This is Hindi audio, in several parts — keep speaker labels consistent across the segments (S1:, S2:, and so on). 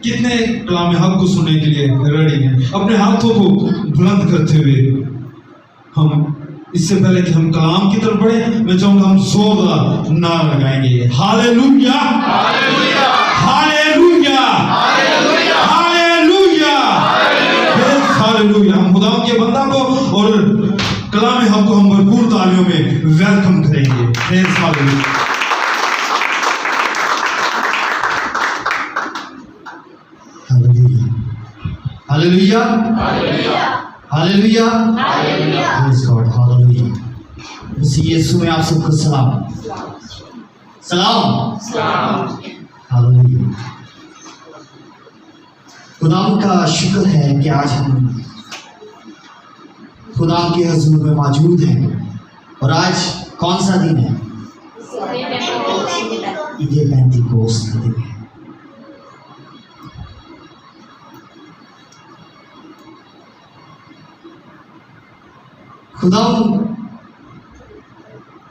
S1: कितने कलाम हक को सुनने के लिए रेडी हैं? अपने हाथों को बुलंद करते हुए हम, इससे पहले कि हम कलाम की तरफ बढ़े, मैं चाहूंगा हम जोरदार नारा लगाएंगे, hallelujah, hallelujah, hallelujah, hallelujah, hallelujah, hallelujah. हम खुदा के बंदा को और कलाम हक को हम भरपूर तालियों में वेलकम करेंगे। Hallelujah, hallelujah, hallelujah, hallelujah, hallelujah, praise God, hallelujah. मसीह यीशु में आप सबको सलाम, सलाम, सलाम, हालेलुया। खुदा का शुक्र है कि आज हम खुदा के हुजूर में मौजूद हैं। और आज कौन सा दिन है? ईद पेंतिकोस्त का दिन है। खुदा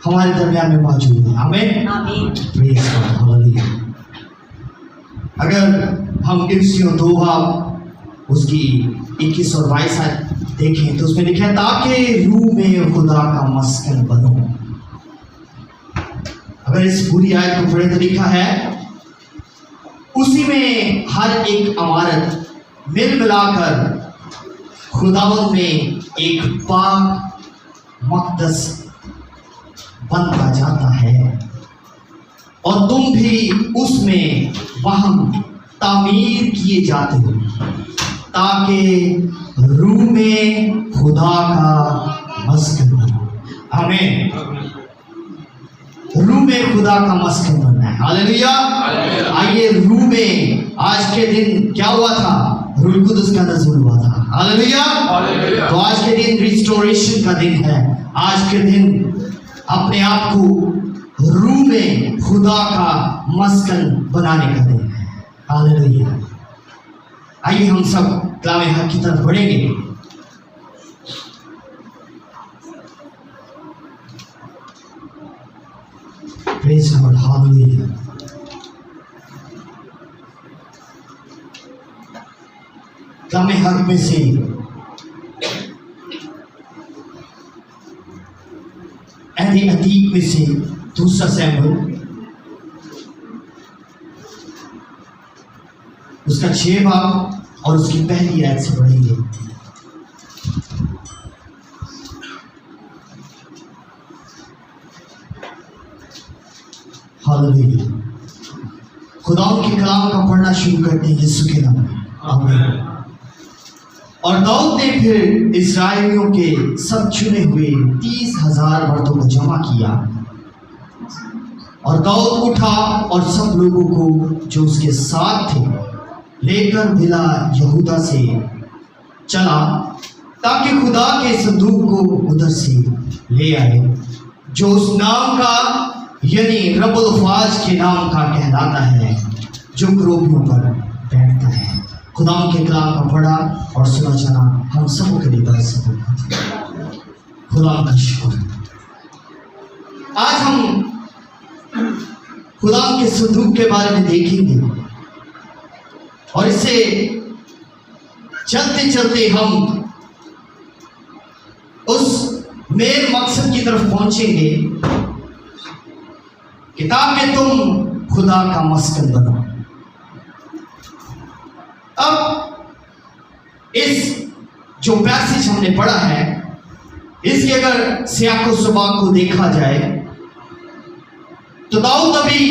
S1: हमारे दरमियान में मौजूद है। आमीन, आमीन, प्रेज़ गॉड, हालेलुया। अगर हम इफ्सियों 2 बाब उसकी 21 और 22 देखें तो उसमें लिखा है, ताकि रूह में खुदा का मस्कन बनो। अगर इस पूरी आयत को पढ़े तो लिखा है, उसी में हर एक अमारत मिल मिलाकर खुदावंद में एक पाक मक़दस बनता जाता है, और तुम भी उसमें वहम तामीर किए जाते हो, ताकि रूह में खुदा का मस्कन बनो। आमीन। रूह में खुदा का मस्कन बनना है। हालेलुया। आइए, रूह में आज के दिन क्या हुआ था? रूह कुदस का नज़ूल हुआ था। हालेलुया। तो आज के दिन रिस्टोरेशन का दिन है। आज के दिन अपने आप को रूह में खुदा का मस्कन बनाने का दिन है। हालेलुया। आइए हम सब कलाम हक की तरफ बढ़ेंगे। Praise God, hallelujah. कलाम हक में से अहद अतीक में से दूसरा सैमुएल उसका 6 बाब और उसकी पहली आयत से पढ़ेंगे। हालेलुया। खुदा के कलाम का पढ़ना शुरू करते हैं यीशु के नाम में। आमीन। और दाऊद ने फिर इस्राएलियों के सब चुने हुए 30,000 मर्दों को जमा किया, और दाऊद उठा और सब लोगों को जो उसके साथ थे लेकर बिला यहूदा से चला, ताकि खुदा के संदूक को उधर से ले आए, जो उस नाम का यानी रब्बुल फाज के नाम का कहलाता है, जो क्रूबियों पर बैठता है। खुदा के कलाम का पढ़ा और सुना जाना हम सबों के लिए बरकत है। खुदा का शुक्र। आज हम खुदा के संदूक के बारे में देखेंगे, और इससे चलते चलते हम उस मेन मकसद की तरफ पहुंचेंगे, किताब में तुम खुदा का मस्कन बनो। अब इस जो पैसेज हमने पढ़ा है, इसके अगर सियाको सुबाक को देखा जाए तो दाऊद अभी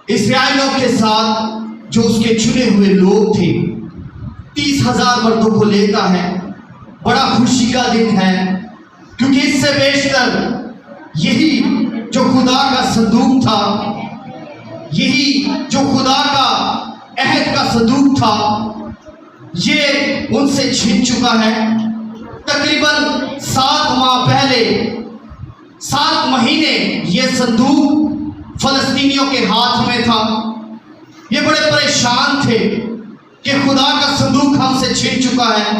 S1: इस्राएलियों के साथ जो उसके चुने हुए लोग थे 30,000 मर्दों को लेता है। बड़ा खुशी का दिन है, क्योंकि इससे बेशतर यही जो खुदा का संदूक था, यही जो खुदा का अहद का संदूक था, ये उनसे छिन चुका है। तकरीबन 7 माह पहले, 7 महीने ये संदूक फलस्तीनियों के हाथ में था। ये बड़े परेशान थे कि खुदा का संदूक हमसे छिन चुका है।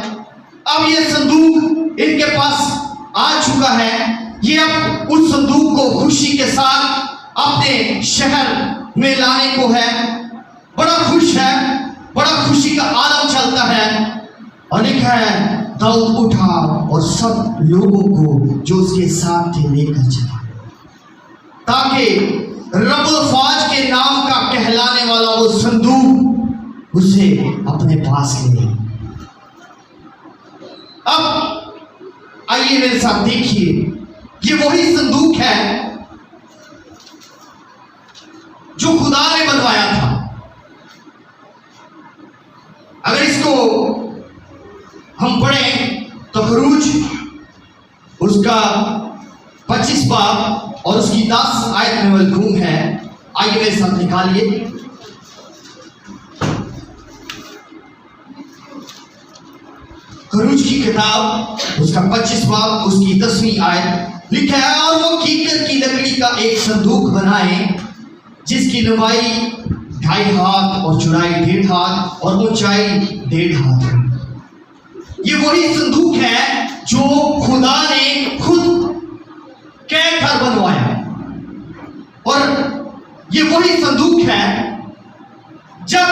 S1: अब ये संदूक इनके पास आ चुका है। ये अब उस संदूक को खुशी के साथ अपने शहर में लाने को है। बड़ा खुश है बड़ा खुशी का आलम चलता है और लिखा है दाऊद उठा और सब लोगों को जो उसके साथ थे लेकर चला, ताकि रब्बुल फाज के नाम का कहलाने वाला वो संदूक उसे अपने पास ले। अब आइए मेरे साथ देखिए, ये वही संदूक है जो खुदा ने बनवाया था। अगर इसको हम पढ़ें तो खरूज उसका 25 बाब और उसकी 10 आयत में मज़कूर है। आइए मेरे साथ निकालिए। खरूज की किताब उसका 25 बाब उसकी 10वीं आयत लिखा है, और वो कीकर की लकड़ी का एक संदूक बनाए जिसकी लंबाई 2.5 हाथ और चौड़ाई 1.5 हाथ और ऊंचाई 1.5 हाथ है। ये वही संदूक है जो खुदा ने खुद कह कर बनवाया, और ये वही संदूक है जब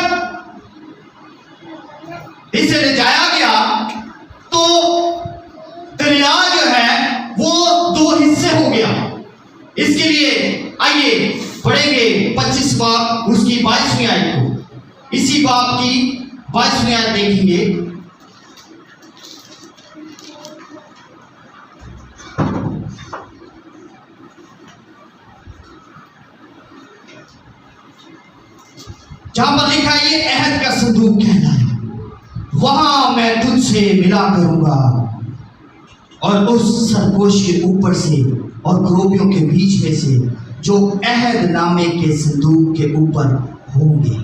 S1: इसे ले जाया गया तो दरिया जो है वो 2 हिस्से हो गया। इसके लिए आइए पढ़ेंगे 25 बाब उसकी 22वीं आयत को। इसी बाब की 22वीं आयत देखेंगे। जहां पर लिखा है ये अहद का संदूक कहना है, वहां मैं तुझसे मिला करूंगा और उस सरपोश के ऊपर से और क्रोबियों के बीच में से जो अहद नामे के संदूक के ऊपर होंगे।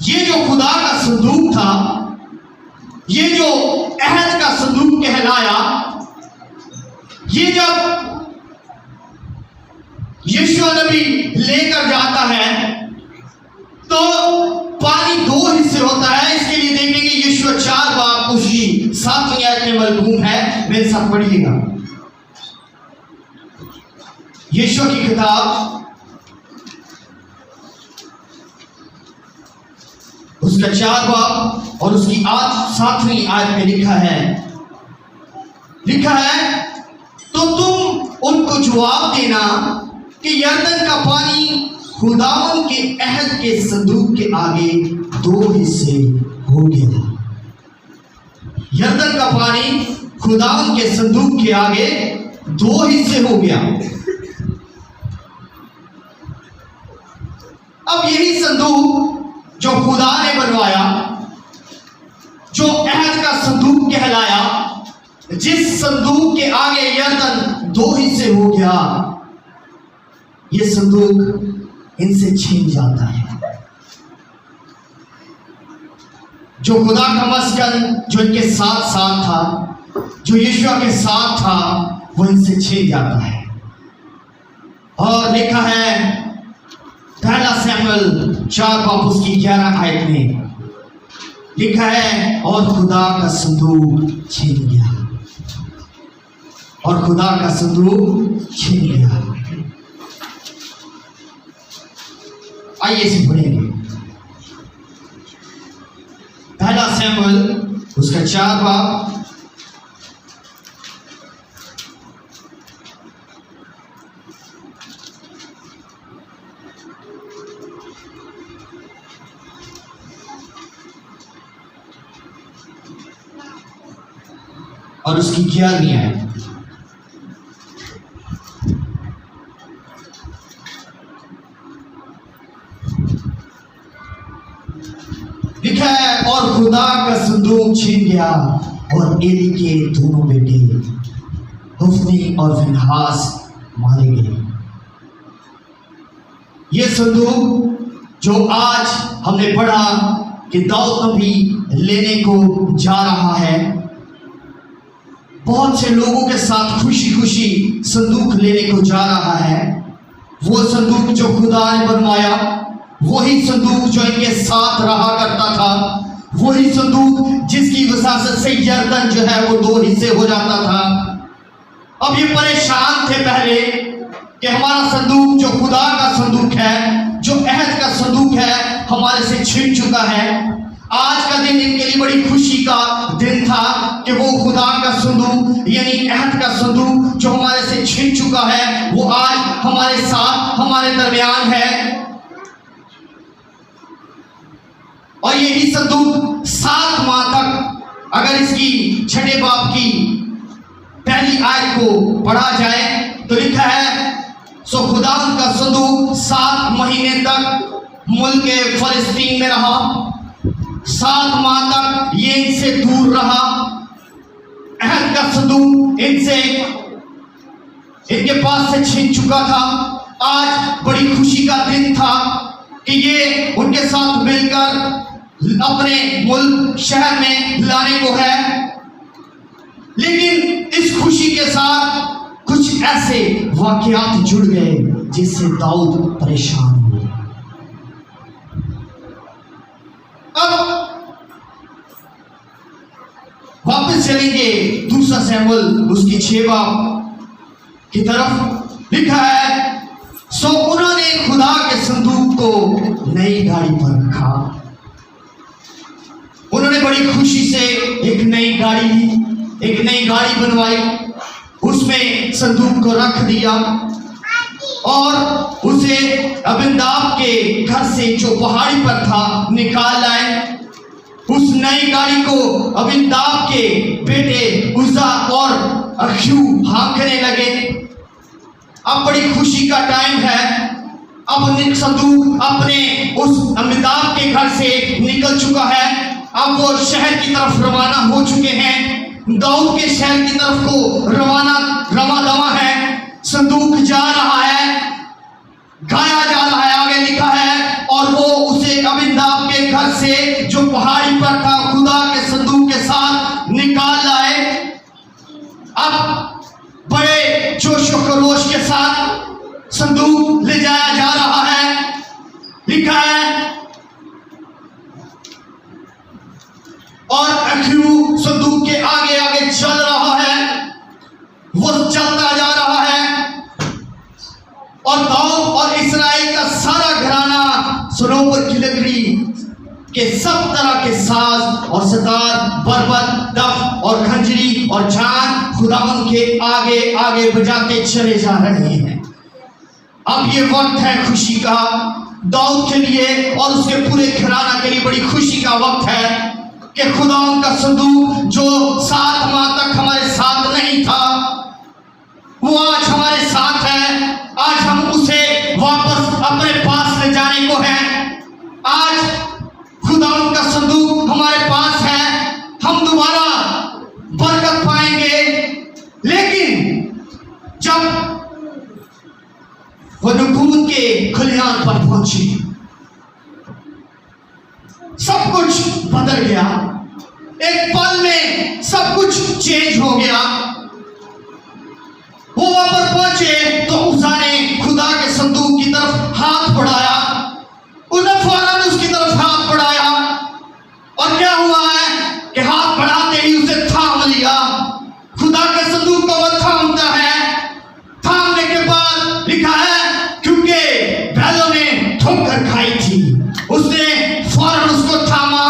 S1: ये जो खुदा का संदूक था, ये जो अहद का संदूक कहलाया, ये जब यीशु नबी लेकर जाता है तो पानी 2 हिस्से होता है। इसके लिए देखेंगे यीशु 4 बाब उसकी 7वीं आयत में मज़कूर है। मेरे साथ पढ़िएगा। यीशु की किताब उसका 4 बाब और उसकी 7वीं आयत में लिखा है तो तुम उनको जवाब देना कि यरदन का पानी खुदावन के अहद के संदूक के आगे 2 हिस्से हो गया। यरदन का पानी खुदावन के संदूक के आगे 2 हिस्से हो गया। अब यही संदूक जो खुदा ने बनवाया, जो अहद का संदूक कहलाया, जिस संदूक के आगे यरदन 2 हिस्से हो गया, ये संदूक इनसे छीन जाता है। जो खुदा का मस्कन जो इनके साथ साथ था, जो यीशु के साथ था, वो इनसे छीन जाता है। और लिखा है पहला शमूएल 4 बाब उसकी 11 आयत में लिखा है, और खुदा का संदूक छीन गया, और खुदा का संदूक छीन गया। आइए इसे पढ़ेंगे। पहला शमूएल उसका 4 बाब और उसकी 11वीं आयत। लिखा है, और खुदा का संदूक छिन गया और एली के दोनों बेटे हुफ्नी और फिनहास मारे गए। ये संदूक जो आज हमने पढ़ा कि दाऊद नबी लेने को जा रहा है, बहुत से लोगों के साथ खुशी खुशी संदूक लेने को जा रहा है। वो संदूक जो खुदा ने बनवाया, वही संदूक जो इनके साथ रहा करता था, वही संदूक जिसकी वसासत से यरदन जो है वो 2 हिस्से हो जाता था। अब ये परेशान थे पहले कि हमारा संदूक जो खुदा का संदूक है जो अहद का संदूक है हमारे से छिन चुका है। आज का दिन इनके लिए बड़ी खुशी का दिन था कि वो खुदा का संदूक यानी अहद का संदूक जो हमारे से छिन चुका है वो आज हमारे साथ हमारे दरमियान है। और यही संदूक 7 माह तक अगर इसकी 6 बाब की पहली आयत को पढ़ा जाए तो लिखा है, सो खुदा का संदूक 7 महीने तक मुल्क फलस्तीन में रहा। 7 माह तक ये इनसे दूर रहा। अहद का संदूक इनसे इनके पास से छिन चुका था। आज बड़ी खुशी का दिन था कि ये उनके साथ मिलकर अपने मुल्क शहर में लाने को है। लेकिन इस खुशी के साथ कुछ ऐसे वाकयात जुड़ गए जिससे दाऊद परेशान हुए। अब वापस चलेंगे 2 शमूएल उसकी 6 बाब की तरफ। लिखा है, सो उन्होंने खुदा के संदूक को नई गाड़ी पर रखा। उन्होंने बड़ी खुशी से एक नई गाड़ी बनवाई, उसमें संदूक को रख दिया और उसे अबिनदाब के घर से जो पहाड़ी पर था निकाल लाए। उस नई गाड़ी को अबिनदाब के बेटे उज्जा और अख्यू हाँकने लगे। अब बड़ी खुशी का टाइम है। अब संदूक अपने उस अबिनदाब के घर से निकल चुका है। अब वो शहर की तरफ रवाना हो चुके हैं। दाऊद के शहर की तरफ को रवा दवा है। संदूक जा रहा है, गाया जा रहा है, आगे लिखा है, और वो उसे अबिनदाब के घर से जो पहाड़ी पर था खुदा के संदूक के साथ निकाल लाए। अब बड़े जोश और खरोश के साथ संदूक ले जाया जा रहा है। लिखा है, और अख्यू संदूक के आगे आगे चल रहा है। वो चलता जा रहा है और दाऊद और इस्राएल का सारा घराना सनोवर की लकड़ी के सब तरह के साज और सितार, बरबत, दफ और खंजरी और झांझ खुदावन के आगे आगे बजाते चले जा रहे हैं। अब ये वक्त है खुशी का दाऊद के लिए और उसके पूरे घराना के लिए बड़ी खुशी का वक्त है कि खुदावन का संदूक जो 7 माह तक हमारे साथ नहीं था वो आज हमारे साथ है। आज हम उसे वापस अपने पास ले जाने को है। आज खुदावन का संदूक हमारे पास है। हम दोबारा बरकत पाएंगे। लेकिन जब वो नबूवत के खलियान पर पहुंची सब कुछ बदल गया। एक पल में सब कुछ चेंज हो गया। वो वहां पर पहुंचे तो उसा ने खुदा के संदूक की तरफ हाथ बढ़ाया। उसने फौरन उसकी तरफ हाथ बढ़ाया और क्या हुआ है कि हाथ बढ़ाते ही उसे थाम लिया। खुदा के संदूक को वो थामता है। थामने के बाद लिखा है, क्योंकि बैलों ने ठोकर खाई थी, उसने फौरन उसको थामा।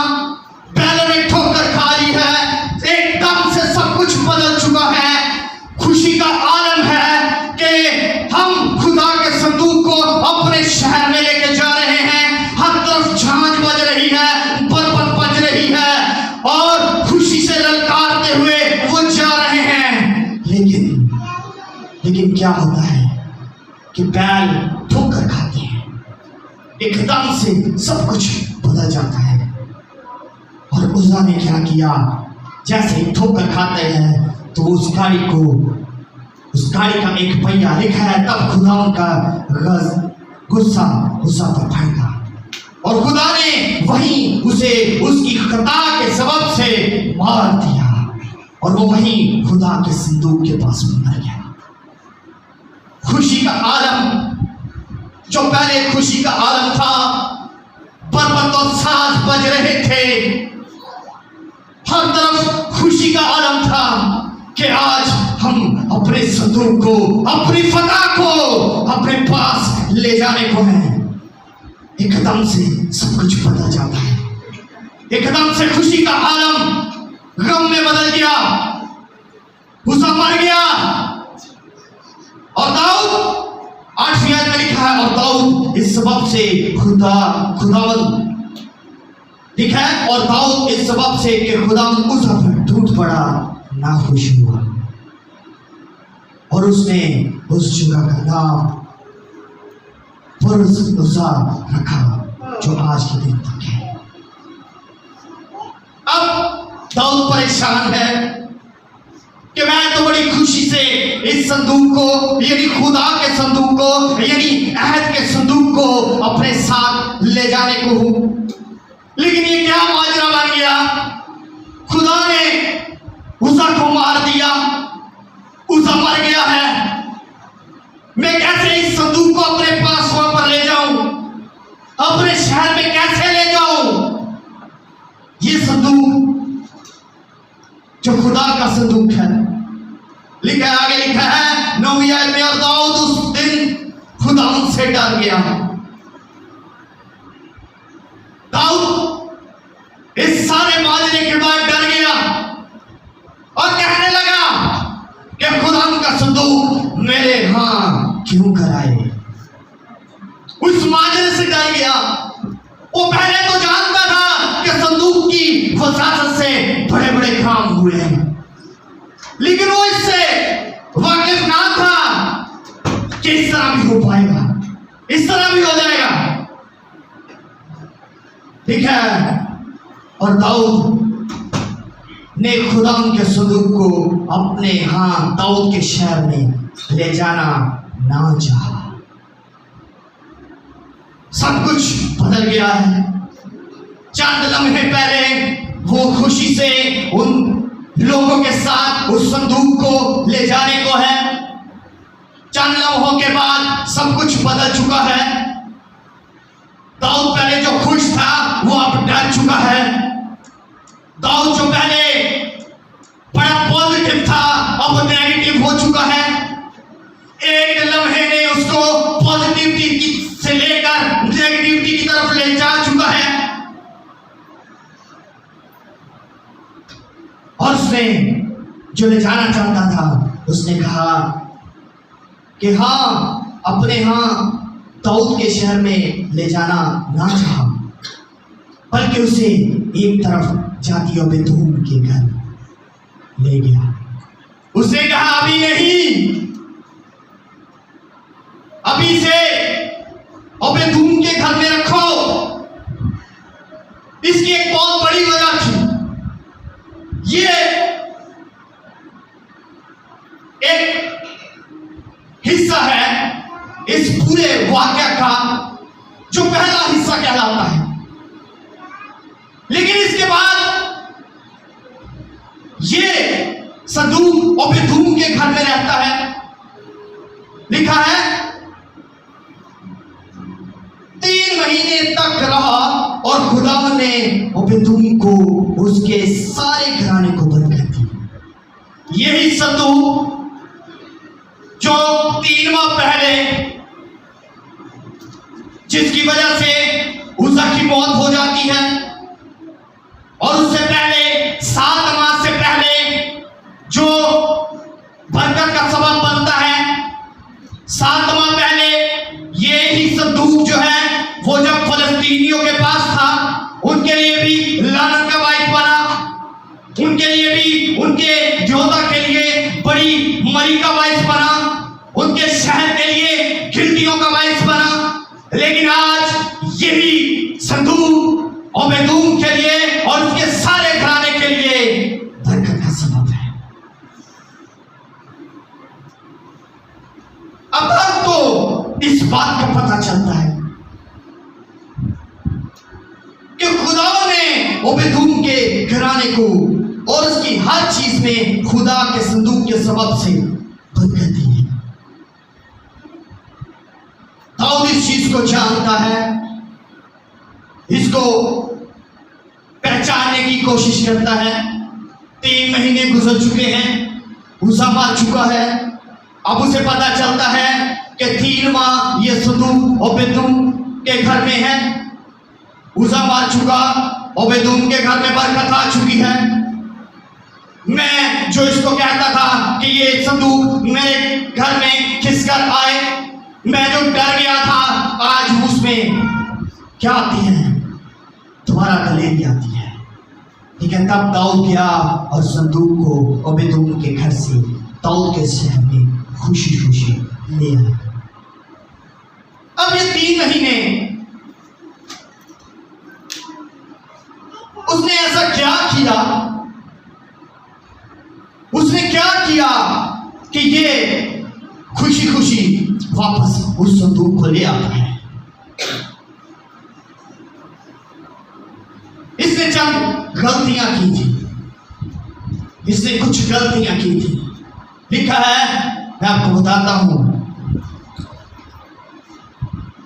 S1: बैलों ने ठोकर खा ली है। एकदम से सब कुछ बदल चुका है। खुशी का आलम है कि हम खुदा के संदूक को अपने शहर में लेके जा रहे हैं। हर तरफ झांझ बज रही है, बरबत बज रही है और खुशी से ललकारते हुए वो जा रहे हैं। लेकिन क्या होता है कि बैल ठोकर खाते हैं। एकदम से सब कुछ बदल जाता है। और उज्जा ने क्या किया, जैसे ही ठोकर खाते हैं तो उस गाड़ी का एक पहिया लिखा है, तब खुदा का गुस्सा पर भड़का और खुदा ने वहीं उसे उसकी खता के सबब से मार दिया और वो वहीं खुदा के संदूक के पास मर गया। खुशी का आलम जो पहले खुशी का आलम था, बरबत और साज बज रहे थे, हर तरफ खुशी का आलम था कि आज हम अपने संदूक को, अपनी फतह को अपने पास ले जाने को है। एकदम से सब कुछ बदल जाता है। एकदम से खुशी का आलम गम में बदल गया। उसा मर गया और दाऊद 8वीं आयत में लिखा है, और दाऊद इस सबब से खुदावंद लिखा है, और दाऊद इस सबब से कि खुदावंद उसा पर टूट पड़ा, नाखुश हुआ और उसने उस जगह का नाम पुरज़ा रखा, जो आज के दिन तक है। अब दाऊद परेशान है कि मैं तो बड़ी खुशी से इस संदूक को, यानी खुदा के संदूक को, यानी अहद के संदूक को अपने साथ ले जाने को हूं, लेकिन ये क्या माजरा बन गया। खुदा ने उसा को मार दिया, उसा मर गया है। मैं कैसे इस संदूक को अपने पास वहां पर ले जाऊं, अपने शहर में कैसे ले जाऊं। ये संदूक जो खुदा का संदूक है, लिखा आगे लिखा है 9वीं आयत में, और दाऊद उस दिन खुदा से डर गया। दाऊद इस सारे माजरे के बाद डर गया और कहने लगा कि खुदा का संदूक मेरे हां क्यों कराए। उस माजरे से डर गया। वो पहले तो जानता था कि संदूक की वसात से बड़े बड़े काम हुए हैं, लेकिन वो इससे वाकिफ ना था कि इस तरह भी हो पाएगा, इस तरह भी हो जाएगा। ठीक है, और दाऊद ने खुदा के संदूक को अपने यहां दाऊद के शहर में ले जाना ना चाहा। सब कुछ बदल गया है। चंद लम्हे पहले वो खुशी से उन लोगों के साथ उस संदूक को ले जाने को है। चंद लम्हों के बाद सब कुछ बदल चुका है। दाऊद पहले जो खुश था वो अब डर चुका है। दाऊद जो पहले बड़ा पॉजिटिव था अब नेगेटिव हो चुका है। एक लम्हे ने उसको पॉजिटिविटी से लेकर नेगेटिविटी की तरफ ले जा चुका है। और उसने जो ले जाना चाहता था, उसने कहा कि हाँ, अपने यहां दाऊद के शहर में ले जाना ना चाहा, बल्कि उसे एक तरफ जाती ओबेदूम के घर ले गया। उसने कहा अभी नहीं, अभी से ओबेदूम के घर में रखो। इसकी एक बहुत बड़ी वजह थी। ये एक हिस्सा है इस पूरे वाक्य का जो पहला हिस्सा कहलाता है, लेकिन इसके बाद ये संदूक ओबेदूम के घर में रहता है। लिखा है 3 महीने तक रहा और खुदा ने ओबेदूम को उसके सारे घराने को बंद कर दिया। यही संदूक जो 3 माह पहले, जिसकी वजह से उसा की मौत हो जाती है, और उससे पहले 7 माह से पहले जो बरकत का सबब बनता है, 7 माह पहले ये ही संदूक जो है वो जब फलस्तीनियों के पास था, उनके लिए भी लानत का बाइस बना, उनके लिए भी, उनके योद्धा के लिए बड़ी मरी का बाइस बना, उनके शहर के लिए खिड़कियों का बाइस बना। लेकिन आज यही संदूक ओबेदूम के लिए और उसके सारे घराने के लिए बरकत का सबब है। अब तो इस बात का पता चलता है कि खुदा ने ओबेदूम के घराने को और उसकी हर चीज में खुदा के संदूक के सबब से बरकत दी है। दाऊद इस चीज को जानता है, इसको पहचानने की कोशिश करता है। 3 महीने गुजर चुके हैं, उसा मर चुका है। अब उसे पता चलता है कि 3 माह ये संदूक ओबेदूम के घर में है, उज़ा मार चुका, ओबेदूम के घर में बरकत आ चुकी है। मैं जो इसको कहता था कि ये संदूक मेरे घर में खिसकर आए, मैं जो डर गया था, आज उसमें क्या आती है? तुम्हारा कलेरी आती है। ठीक है, तब दाऊद गया और संदूक को ओबेदूम के घर से दाऊद के शहर में खुशी खुशी ले आया। अब ये 3 महीने उसने ऐसा क्या किया, उसने क्या किया कि ये खुशी खुशी वापस उस संदूक को ले आता है। इसने चंद गलतियां की थी, इसने कुछ गलतियां की थी। लिखा है, मैं आपको बताता हूं,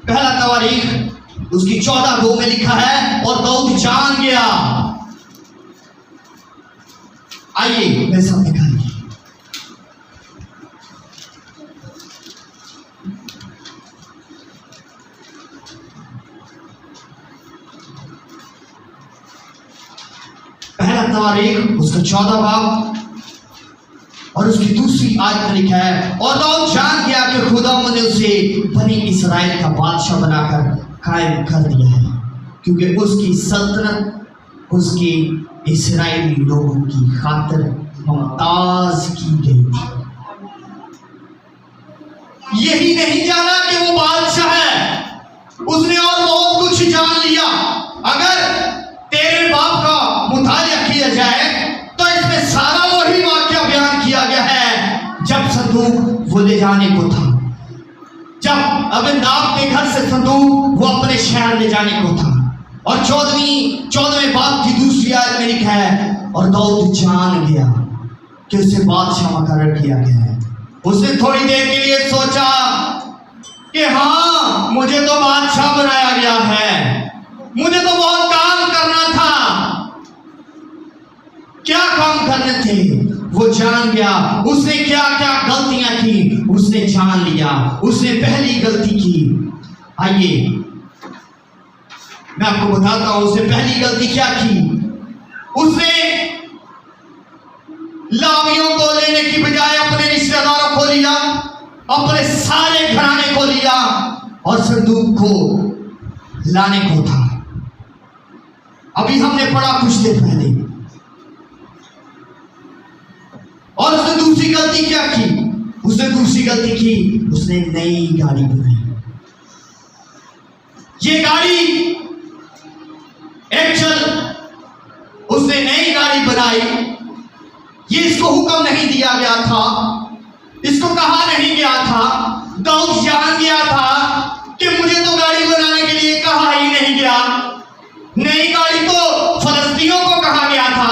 S1: पहला तवारीख उसकी 14:2 में लिखा है, और दाऊद जान गया। आइए मैं सब दिखाइए। पहला तवारीख उसका 14 बाब और उसकी दूसरी आयत में लिखा है, और दाऊद जान गया कि खुदा ने उसे बनी इस्राएल का बादशाह बनाकर कायम कर दिया है, क्योंकि उसकी सल्तनत उसके इस्राएली लोगों की खातिर मुमताज की गई थी। यही नहीं जाना कि वो बादशाह है, उसने और बहुत कुछ जान लिया। अगर तेरे बाप का मुतालिया किया जाए तो इसमें सारा वही वाक्य बयान किया गया है जब संदूक वो ले जाने को था, जब अबीनादाब के घर से संदूक वो अपने शहर ले जाने को था। और 14वें बाब की दूसरी आयत में लिखा है, और दाऊद जान गया कि उसे बादशाह मुकर्रर किया गया है। उसने थोड़ी देर के लिए सोचा कि हाँ, मुझे तो बादशाह बनाया गया है, मुझे तो बहुत काम करना था। क्या काम करने थे वो जान गया। उसने क्या क्या गलतियां की उसने जान लिया। उसने पहली गलती की, आइए मैं आपको बताता हूं उसने पहली गलती क्या की। उसने लावियों को लेने की बजाय अपने रिश्तेदारों को लिया, अपने सारे घराने को लिया और संदूक को लाने को था। अभी हमने पढ़ा कुछ देर पहले। और उसने दूसरी गलती क्या की? उसने दूसरी गलती की, उसने नई गाड़ी बनाई। ये गाड़ी एक्चुअल उसने नई गाड़ी बनाई। ये इसको हुक्म नहीं दिया गया था, इसको कहा नहीं गया था। दाऊद जान गया था कि मुझे तो गाड़ी बनाने के लिए कहा ही नहीं गया। नई गाड़ी तो फलस्तीनियों को कहा गया था।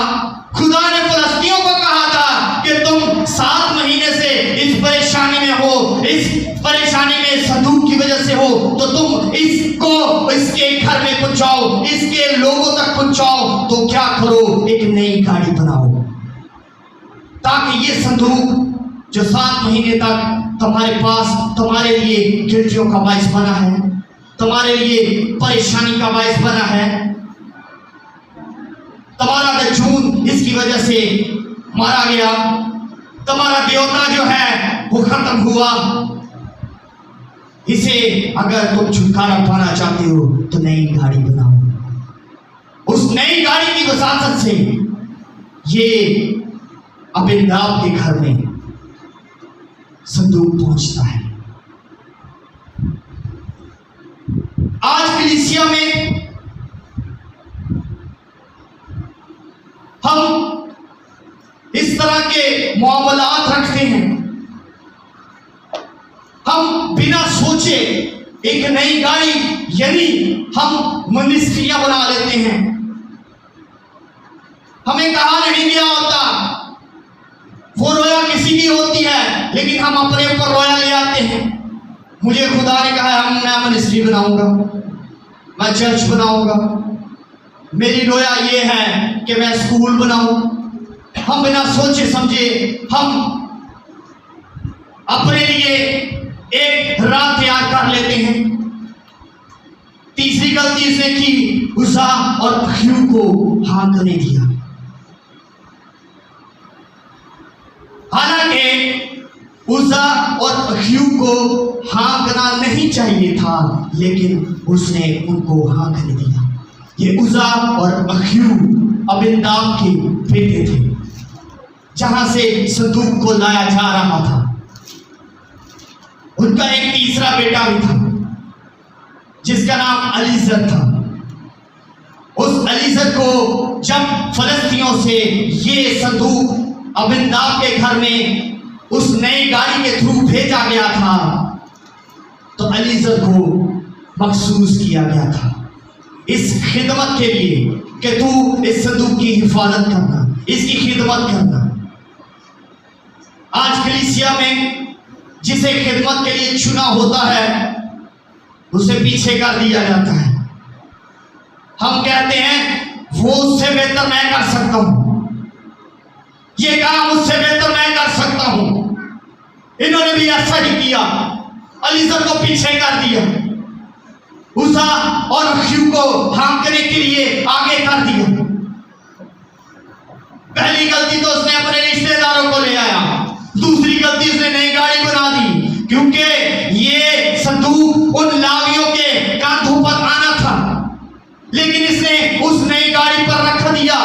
S1: खुदा ने फलस्तीनियों को कहा था कि तुम 7 महीने से इस परेशानी में हो, इस परेशानी में संदूक की वजह से हो, तो तुम इसको इसके घर में पहुंचाओ, इसके लोगों तक पहुंचाओ। तो क्या करो, एक नई गाड़ी बनाओ, ताकि ये संदूक जो 7 महीने तक तुम्हारे पास तुम्हारे लिए गिल्टियों का बायस बना है, तुम्हारे लिए परेशानी का बायस बना है, तुम्हारा जून इसकी वजह से मारा गया, तुम्हारा देवता जो है वो खत्म हुआ, इसे अगर तुम छुटकारा पाना चाहते हो तो नई गाड़ी बनाओ। उस नई गाड़ी की वसात से ये अबीनादाब के घर में संदूक पहुंचता है। आज कलीसिया में हम इस तरह के मामलात रखते हैं। हम बिना सोचे एक नई गाड़ी यानी हम मिनिस्ट्रियां बना लेते हैं। हमें कहा नहीं गया होता, वो रोया किसी की होती है, लेकिन हम अपने ऊपर रोया ले आते हैं। मुझे खुदा ने कहा है मैं मिनिस्ट्री बनाऊंगा, मैं चर्च बनाऊंगा, मेरी रोया ये है कि मैं स्कूल बनाऊं। हम बिना सोचे समझे हम अपने लिए एक राह तैयार कर लेते हैं। तीसरी गलती उसने की, उज़ा और अख़्यू को हाँकने दिया। हालांकि उज़ा और अख़्यू को हाँकना नहीं चाहिए था, लेकिन उसने उनको हाँकने दिया। ये उज़ा और अख़्यू अबीनादाब के बेटे थे, जहां से संदूक को लाया जा रहा था। उनका एक तीसरा बेटा भी था जिसका नाम अलीजर था। उस अलीजर को जब फलस्तीनियों से ये संदूक अबीनादाब के घर में उस नई गाड़ी के थ्रू भेजा गया था, तो अलीजर को मखसूस किया गया था इस खिदमत के लिए कि तू इस संदूक की हिफाजत करना, इसकी खिदमत करना। आज कलीसिया में जिसे खिदमत के लिए चुना होता है, उसे पीछे कर दिया जाता है। हम कहते हैं वो उससे बेहतर मैं कर सकता हूं, ये काम उससे बेहतर मैं कर सकता हूं। इन्होंने भी ऐसा ही किया, अलीजर को पीछे कर दिया, उज़ा और अख़्यू को हाँकने के लिए आगे कर दिया। पहली गलती तो उसने अपने रिश्तेदारों को ले आया, दूसरी गलती उसने नई गाड़ी बना दी, क्योंकि ये संदूक उन लावियों के कांधों पर आना था, लेकिन इसने उस नई गाड़ी पर रख दिया।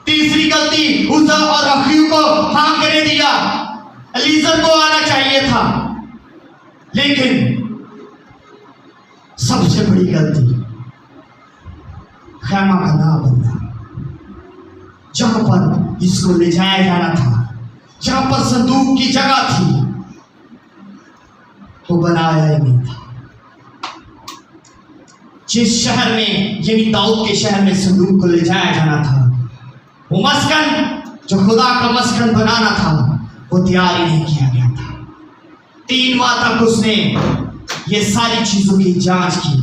S1: तीसरी गलती, उज़ा और अख़्यू को हाँकने दिया। अलीजर को आना चाहिए था, लेकिन सबसे बड़ी गलती खैमा का ना बनना, जहां पर इसको ले जाया जाना था, जहां पर संदूक की जगह थी, तो बनाया ही नहीं था। जिस शहर में, यानी दाऊद के शहर में संदूक को ले जाया जाना था, वो मस्कन जो खुदा का मस्कन बनाना था, वो तैयार ही नहीं किया गया था। 3 माह तक उसने ये सारी चीजों की जांच की।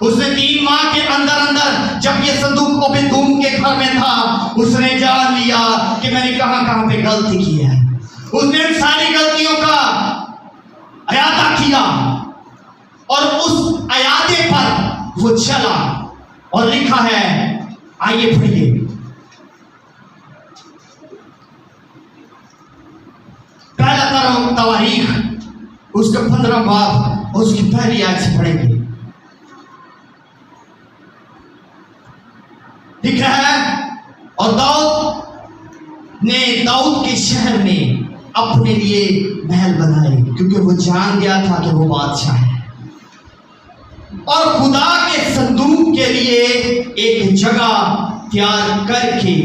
S1: उसने 3 माह के अंदर जब ये संदूक ओबेदूम के घर में था, उसने जान लिया कि मैंने कहां पे गलती की है। उसने सारी गलतियों का अयादा किया और उस अयादे पर वो चला, और लिखा है, आइए पढ़िए। पहला तवारीख उसका 15 बाब उसकी पहली आयत से पढ़ेंगे। लिख रहा है, और दाऊद ने दाऊद के शहर में अपने लिए महल बनाए, क्योंकि वो जान गया था कि वो बादशाह है, और खुदा के संदूक के लिए एक जगह तैयार करके,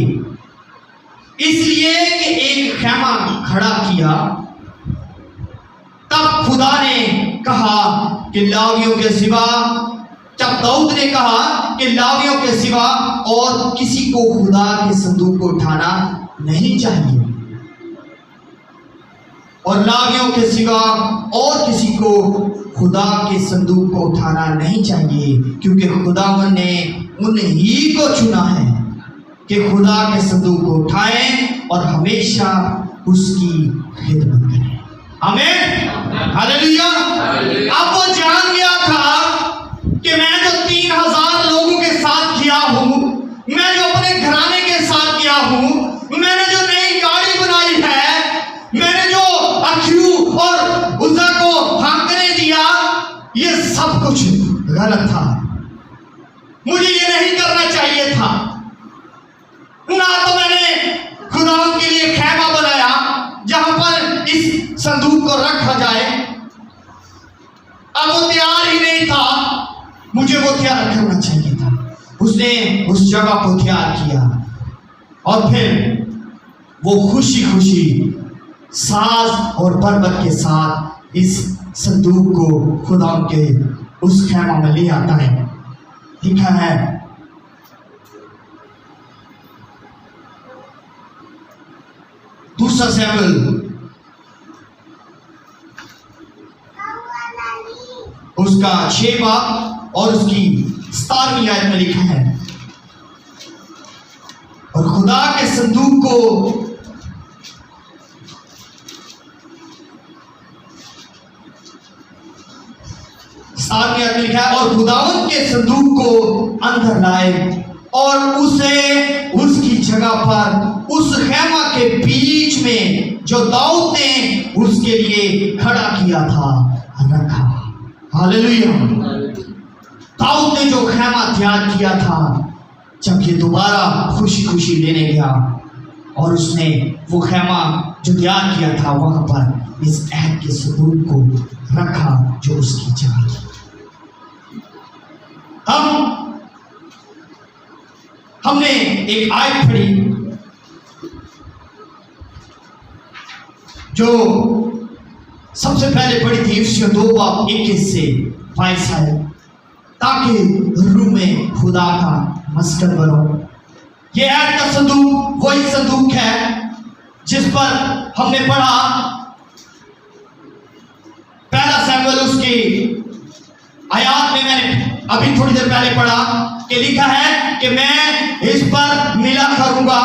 S1: इसलिए कि एक खैमा खड़ा किया। तब खुदा ने कहा कि लावियों के सिवा, जब दाऊद ने कहा कि लावियों के सिवा और किसी को खुदा के संदूक को उठाना नहीं चाहिए, और लावियों के सिवा और किसी को खुदा के संदूक को उठाना नहीं चाहिए, क्योंकि खुदावन ने उन्हीं को चुना है कि खुदा के संदूक को उठाएं और हमेशा उसकी खिदमत करें। आमीन, हालेलुया। अब वो जान गया था कि मैं जो 3000 लोगों के साथ किया हूं, मैं जो अपने घराने के साथ किया हूं, मैंने जो नई गाड़ी बनाई है, मैंने जो अख़्यू और उज़ा को हाँकने दिया, ये सब कुछ गलत था। मुझे ये नहीं करना चाहिए था। ना तो मैंने खुदा के लिए खैमा बनाया जहां पर इस संदूक को रखा जाए, अब वो तैयार ही नहीं था, मुझे वो तैयार करना चाहिए था। उसने उस जगह को तैयार किया, और फिर वो खुशी खुशी साज और बरबत के साथ इस संदूक को खुदा के उस खैमा में ले आता है। लिखा है, दूसरा शमूएल उसका 6 बाब और उसकी 17वीं आयत में लिखा है, और खुदा के संदूक को साथ में लिखा है, और खुदावन के संदूक को अंदर लाए और उसे उसकी जगह पर उस खेमा के बीच में जो दाऊद ने उसके लिए खड़ा किया था रखा। हालेलुया। दाऊद ने जो खेमा तैयार किया था, जब ये दोबारा खुशी खुशी लेने गया और उसने वो खेमा जो तैयार किया था वहां पर इस ऐद के संदूक को रखा जो उसकी जगह थी। हमने एक आयत पढ़ी जो सबसे पहले पढ़ी थी, इफिसियों 2:21 से 22 आयत, ताकि रूह में खुदा का मस्कन बनो। ये ऐद का संदूक वही संदूक है जिस पर हमने पढ़ा पहला शमूएल उसकी आयात में, मैंने अभी थोड़ी देर पहले पढ़ा कि लिखा है कि मैं इस पर मिला करूंगा।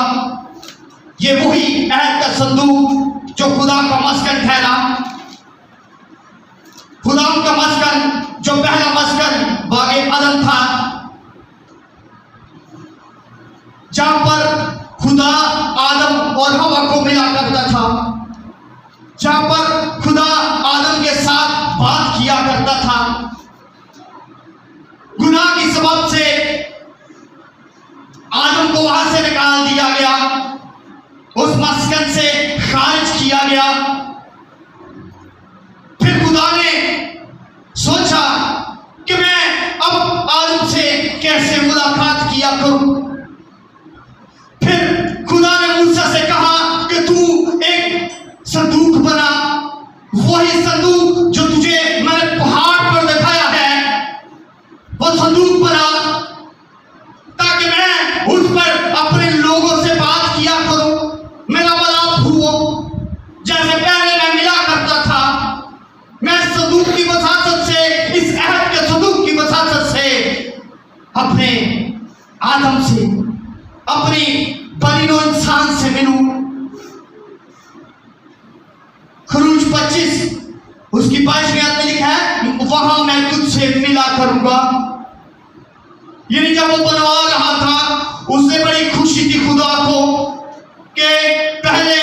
S1: ये वही ऐद का संदूक जो खुदा का मस्कन ठहरा, खुदा का मस्कन जो पहला मस्कन बागे अदन था, जहां पर खुदा आदम और हवा को मिला करता था, जहां पर खुदा आदम के साथ बात किया करता था। गुनाह की सबब से आदम को वहां से निकाल दिया गया, उस मस्कन से खारिज किया गया। फिर खुदा ने सोचा कि मैं अब आदम से कैसे मुलाकात किया करूं। फिर खुदा ने मूसा से कहा कि तू एक संदूक बना, वही संदूक जो तुझे मैंने पहाड़ पर दिखाया है, वो संदूक बना, ताकि मैं उस पर अपने लोगों से बात किया करूं, मेरा मिलाप हो। जैसे पहले मैं मिला करता था, मैं संदूक की वसात से, इस अहद के संदूक की वसात से अपने आदम से, अपनी बनीनो इंसान से मिलूं। खरूज 25 उसकी 22वीं आयत में लिखा है, वहां मैं तुझसे मिला करूंगा। यानी जब वो बनवा रहा था, उससे बड़ी खुशी थी खुदा को कि पहले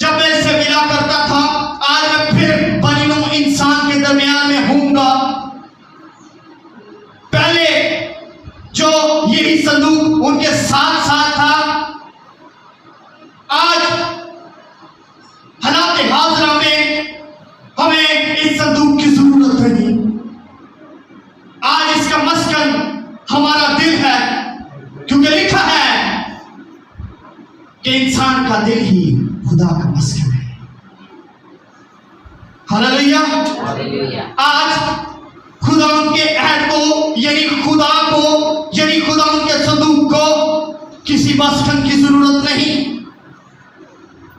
S1: जब मैं इससे मिला करता था, आज मैं फिर बनीनो इंसान के दरमियान में हूंगा। पहले जो यही संदूक उनके साथ साथ था, आज हालात हाज़िरा में हमें इस संदूक की जरूरत नहीं। आज इसका मस्कन हमारा दिल है, क्योंकि लिखा है कि इंसान का दिल ही खुदा का मस्कन है। हालेलुया। आज खुदा उनके अहद को, यानी खुदा को, यानी खुदा उनके संदूक को किसी मस्कन की जरूरत नहीं,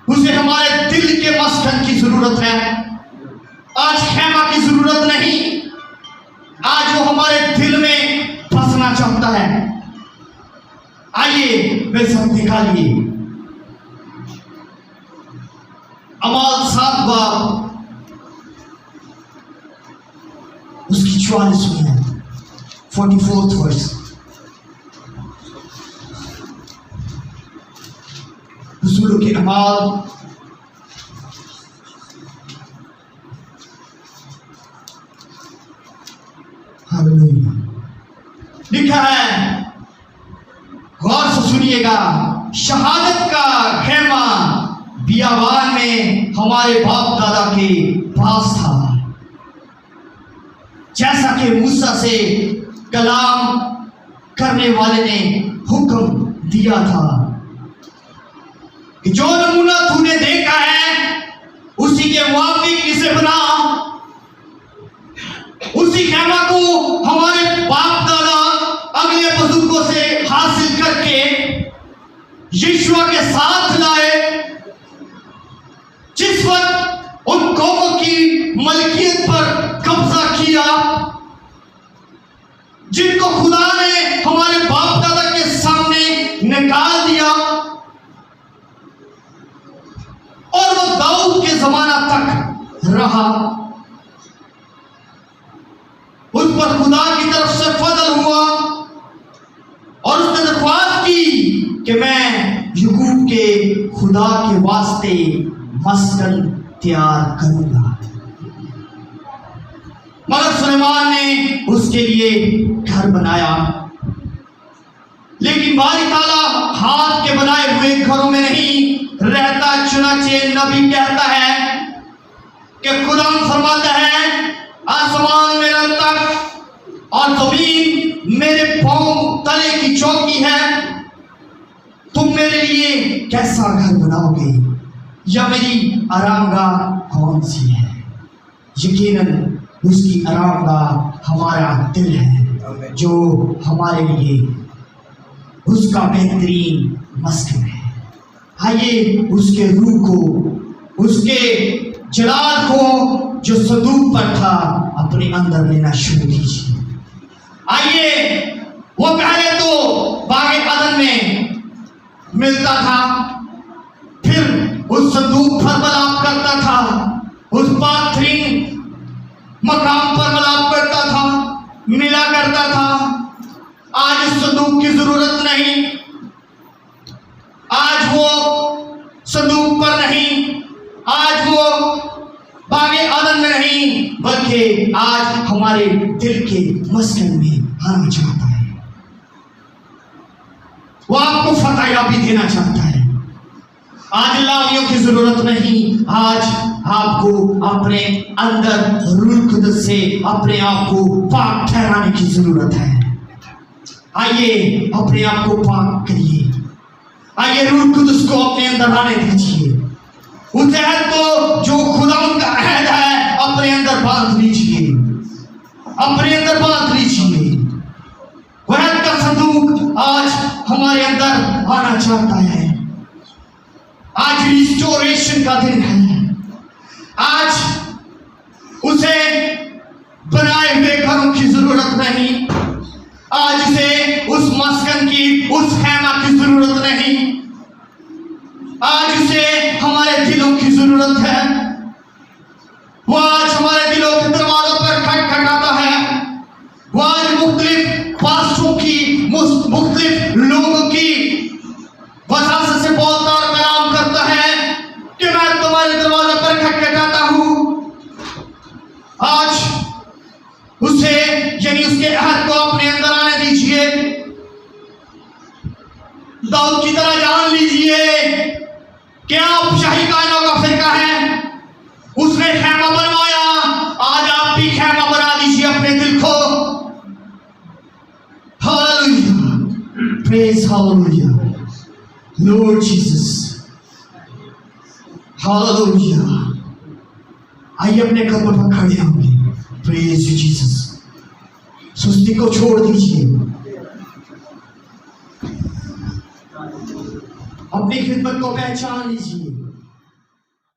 S1: उसे हमारे दिल के मस्कन की जरूरत है। आज खेमा की जरूरत नहीं, आज वो हमारे दिल में बसना चाहता है। आइए वे सब निकालिए अमाल 7 बाब उसकी 44वीं है, 44th वर्स। रसूलों के अमाल लिखा है, गौर से सुनिएगा, शहादत का खेमा बियाबान में हमारे बाप दादा के पास था, जैसा कि मूसा से कलाम करने वाले ने हुक्म दिया था कि जो नमूना तूने देखा है उसी के मुताबिक इसे बना। उसी खेमा को हमारे बाप दादा अगले बुजुर्गों से हासिल करके यीशुआ के साथ लाए, जिस वक्त उन कौमों की मलकियत पर कब्जा किया, जिनको खुदा ने हमारे बाप दादा के सामने निकाल दिया, और वो दाऊद के जमाना तक रहा। पर खुदा की तरफ से फजल हुआ और उसने दरख्वास्त की कि मैं याकूब के खुदा के वास्ते मस्कन तैयार करूंगा। मगर सुलेमान ने उसके लिए घर बनाया, लेकिन बारी ताला हाथ के बनाए हुए घरों में नहीं रहता। चुनाचे नबी कहता है कि खुदा फरमाता है, आसमान मेरा तख्त और जमीन मेरे पांव तले की चौकी है। तुम मेरे लिए कैसा घर बनाओगे या मेरी आरामगाह कौन सी है? यकीनन उसकी आरामगाह हमारा दिल है, जो हमारे लिए उसका बेहतरीन मस्कन है। आइए उसके रूह को, उसके जलाल को जो संदूक पर था, अपने अंदर लेना शुरू कीजिए। आइए, वो पहले तो बागे अदन में मिलता था, फिर उस संदूक पर मलाप करता था, उस पाथरीन मकाम पर मलाप करता था, मिला करता था। आज उस संदूक की जरूरत नहीं, आज वो संदूक पर नहीं, आज वो बागे आदम में नहीं, बल्कि आज हमारे दिल के मस्कन में आना चाहता है। वो आपको फतेहायाबी देना चाहता है। आज लावियों की जरूरत नहीं, आज आपको अपने अंदर रूह कुदस से अपने आप को पाक ठहराने की जरूरत है। आइए अपने आप को पाक करिए, आइए रूह कुदस को अपने अंदर आने दीजिए। उस अहद को जो खुदा का अहद है अपने अंदर बांध लीजिए, अपने अंदर बांध लीजिए। वह का संदूक आज हमारे अंदर आना चाहता है। आज रिस्टोरेशन का दिन है। आज उसे बनाए हुए घरों की जरूरत नहीं, आज उसे उस मस्कन की, उस खैमा की जरूरत नहीं, आज उसे हमारे दिलों की जरूरत है। वो आज हमारे दिलों के दरवाजों पर खटखटाता है। वो आज मुख्तलिफ पास्टरों की, मुख्तलिफ लोगों की वसावत से बोलता और कलाम करता है कि मैं तुम्हारे दरवाजे पर खटखटाता हूं। आज उसे, यानी उसके अहद को अपने अंदर आने दीजिए। दाऊद की तरह जान लीजिए क्या शाही कायनों का फिरका है। उसने खैमा बनवाया, आज आप भी खैमा बना दीजिए अपने दिल को। Hallelujah, praise hallelujah, Lord Jesus, hallelujah. आइए अपने कब्र पर खड़े होंगे। Praise you Jesus. सुस्ती को छोड़ दीजिए, अपनी खिदमत को पहचान लीजिए।